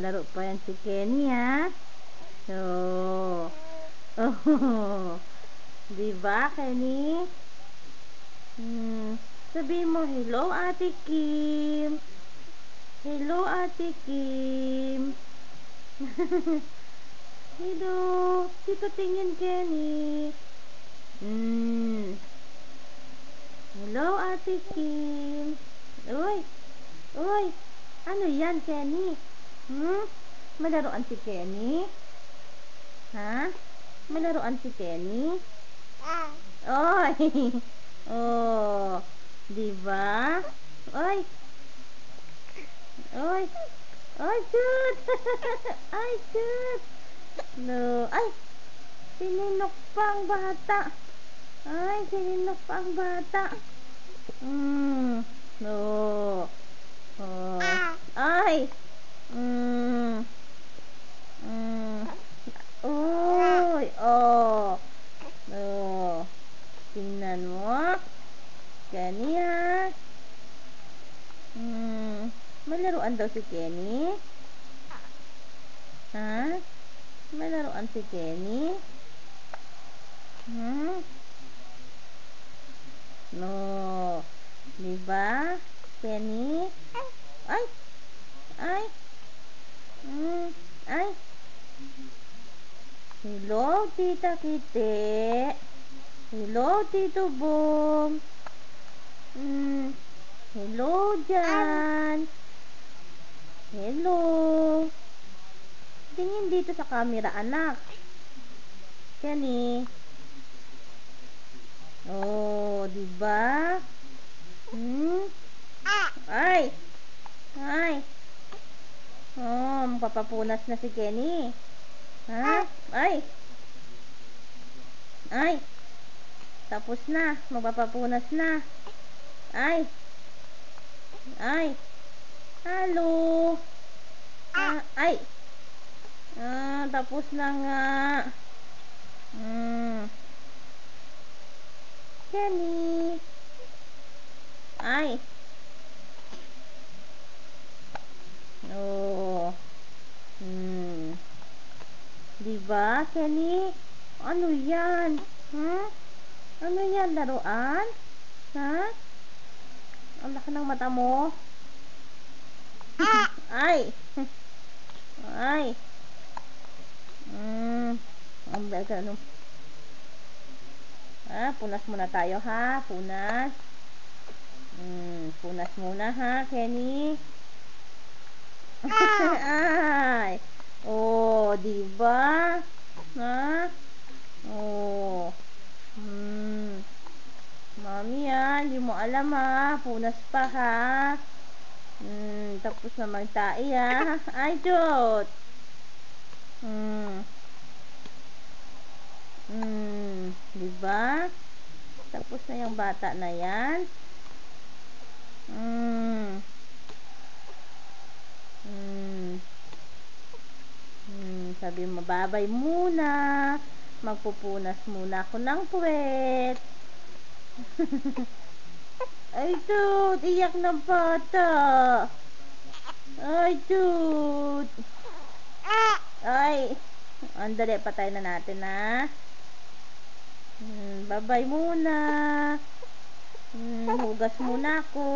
Maglalaro pa yan si Kenny, ha? Oh. Oh. Diba, Kenny? Sabihin mo, hello, Ate Kim. Hello, Ate Kim. Hello. Dito tingin, Kenny. Hello, Ate Kim. Uy. Uy. Ano yan, Kenny? May laruan si Kenny? Ha? May laruan si Kenny? Oy. Oh. Diba? Oy. Oy. Ay, shoot. Ay, shoot. No. Ay. Sininok pa ang bata. Ay, sininok pa ang bata. No. Oh. Ay. Uy. Oh. No. Tingnan mo. Kenny, ha? May laruan daw si Kenny? Ha? May laruan si Kenny? No. Diba? Kenny? Ay! Ay! Ay! Hello, Tita Kite. Hello, Tito Boom. Hello dyan. Hello. Tingin dito sa camera, anak. Kenny. Oh, diba? Ay. Ay. Oh, mapapapunas na si Kenny. Ha? Ay. Ay. Tapos na. Magpapapunas na. Ay. Ay. Hello. Ay. Tapos na nga. Kenny. Ay. Oh. Diba, Kenny? Ano yan? Ano yan, laruan? Ha? Ang laki ng mata mo. Ay. Ay. Ang ano. Punas muna tayo, ha? Punas. Punas muna, ha, Kenny? Ay. Oh, diba? Ha? Oh. Mami, hindi mo alam, ha? Punas pa, ha? Tapos na magtai, ha? Ay, Jot! Diba? Tapos na yung bata na yan. Sabi mo, babay muna. Magpupunas muna ako ng puwet. Ay, Jut! Iyak ng bata. Ay, Jut! Ay! Andali, patay na natin, ha? Babay muna. Hugas muna ako.